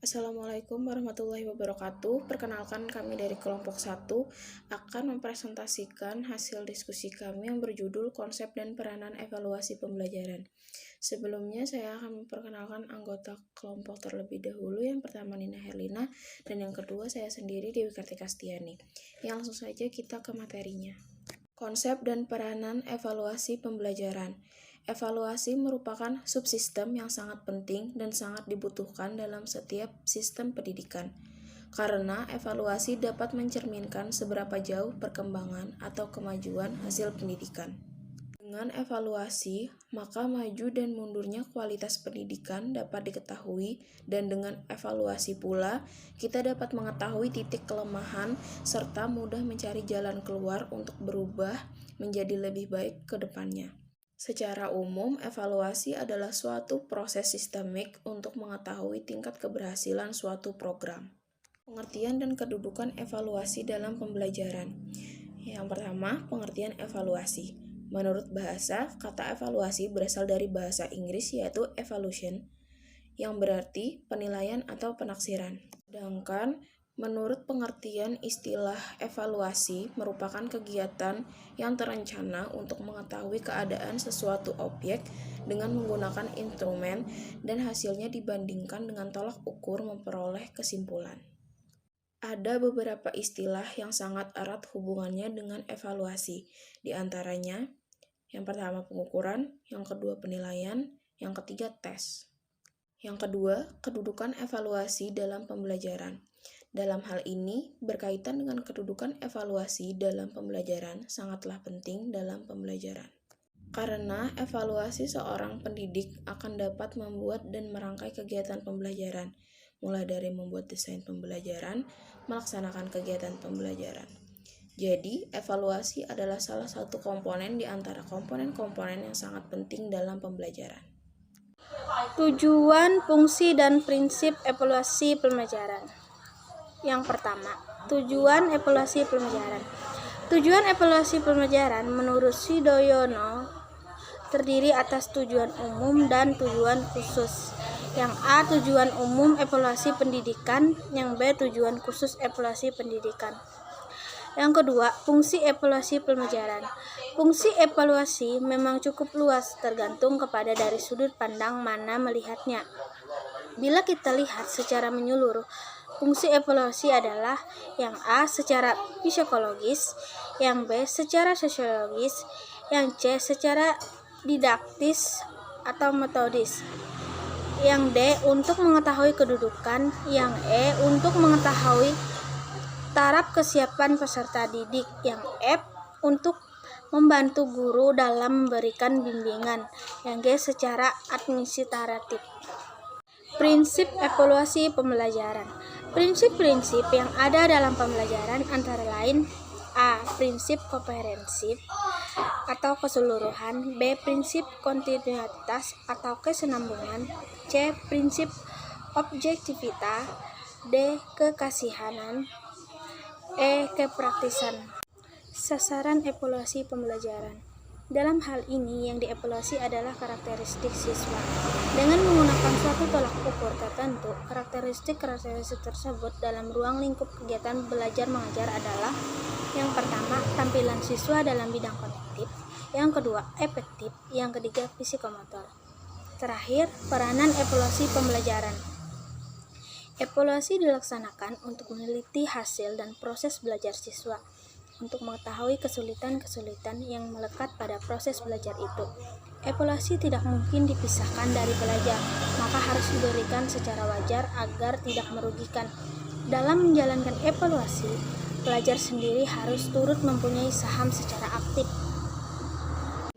Assalamualaikum warahmatullahi wabarakatuh. Perkenalkan, kami dari kelompok 1 akan mempresentasikan hasil diskusi kami yang berjudul Konsep dan Peranan Evaluasi Pembelajaran. Sebelumnya saya akan memperkenalkan anggota kelompok terlebih dahulu. Yang pertama Nina Herlina dan yang kedua saya sendiri Dewi Kartika Stiani. Langsung saja kita ke materinya. Konsep dan peranan evaluasi pembelajaran. Evaluasi merupakan subsistem yang sangat penting dan sangat dibutuhkan dalam setiap sistem pendidikan. Karena evaluasi dapat mencerminkan seberapa jauh perkembangan atau kemajuan hasil pendidikan. Dengan evaluasi, maka maju dan mundurnya kualitas pendidikan dapat diketahui, dan dengan evaluasi pula, kita dapat mengetahui titik kelemahan serta mudah mencari jalan keluar untuk berubah menjadi lebih baik ke depannya. Secara umum, evaluasi adalah suatu proses sistemik untuk mengetahui tingkat keberhasilan suatu program. Pengertian dan kedudukan evaluasi dalam pembelajaran. Yang pertama, pengertian evaluasi. Menurut bahasa, kata evaluasi berasal dari bahasa Inggris yaitu evaluation, yang berarti penilaian atau penaksiran. Sedangkan menurut pengertian istilah evaluasi merupakan kegiatan yang terencana untuk mengetahui keadaan sesuatu objek dengan menggunakan instrumen dan hasilnya dibandingkan dengan tolak ukur memperoleh kesimpulan. Ada beberapa istilah yang sangat erat hubungannya dengan evaluasi, di antaranya yang pertama pengukuran, yang kedua penilaian, yang ketiga tes. Yang kedua, kedudukan evaluasi dalam pembelajaran. Dalam hal ini, berkaitan dengan kedudukan evaluasi dalam pembelajaran sangatlah penting dalam pembelajaran. Karena evaluasi seorang pendidik akan dapat membuat dan merangkai kegiatan pembelajaran, mulai dari membuat desain pembelajaran, melaksanakan kegiatan pembelajaran. Jadi, evaluasi adalah salah satu komponen di antara komponen-komponen yang sangat penting dalam pembelajaran. Tujuan, fungsi, dan prinsip evaluasi pembelajaran. Yang pertama, tujuan evaluasi pembelajaran. Tujuan evaluasi pembelajaran menurut Sidoyono terdiri atas tujuan umum dan tujuan khusus. Yang A, tujuan umum evaluasi pendidikan. Yang B, tujuan khusus evaluasi pendidikan. Yang kedua, fungsi evaluasi pembelajaran. Fungsi evaluasi memang cukup luas, tergantung kepada dari sudut pandang mana melihatnya. Bila kita lihat secara menyeluruh, fungsi evaluasi adalah yang A secara psikologis, yang B secara sosiologis, yang C secara didaktis atau metodis, yang D untuk mengetahui kedudukan, yang E untuk mengetahui taraf kesiapan peserta didik, yang F untuk membantu guru dalam memberikan bimbingan, yang G secara administratif. Prinsip evaluasi pembelajaran. Prinsip-prinsip yang ada dalam pembelajaran antara lain A. Prinsip komprehensif atau keseluruhan, B. Prinsip kontinuitas atau kesinambungan, C. Prinsip objektivitas, D. Kekasihanan, E. Kepraktisan. Sasaran evaluasi pembelajaran. Dalam hal ini yang dievaluasi adalah karakteristik siswa. Dengan menggunakan suatu tolak ukur tertentu, karakteristik tersebut dalam ruang lingkup kegiatan belajar mengajar adalah: yang pertama, tampilan siswa dalam bidang kognitif, yang kedua, efektif, yang ketiga, psikomotor. Terakhir, peranan evaluasi pembelajaran. Evaluasi dilaksanakan untuk meneliti hasil dan proses belajar siswa, untuk mengetahui kesulitan-kesulitan yang melekat pada proses belajar itu. Evaluasi tidak mungkin dipisahkan dari belajar, maka harus diberikan secara wajar agar tidak merugikan. Dalam menjalankan evaluasi, pelajar sendiri harus turut mempunyai saham secara aktif.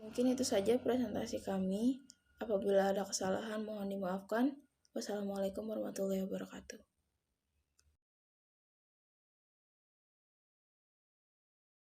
Mungkin itu saja presentasi kami. Apabila ada kesalahan mohon dimaafkan. Wassalamualaikum warahmatullahi wabarakatuh.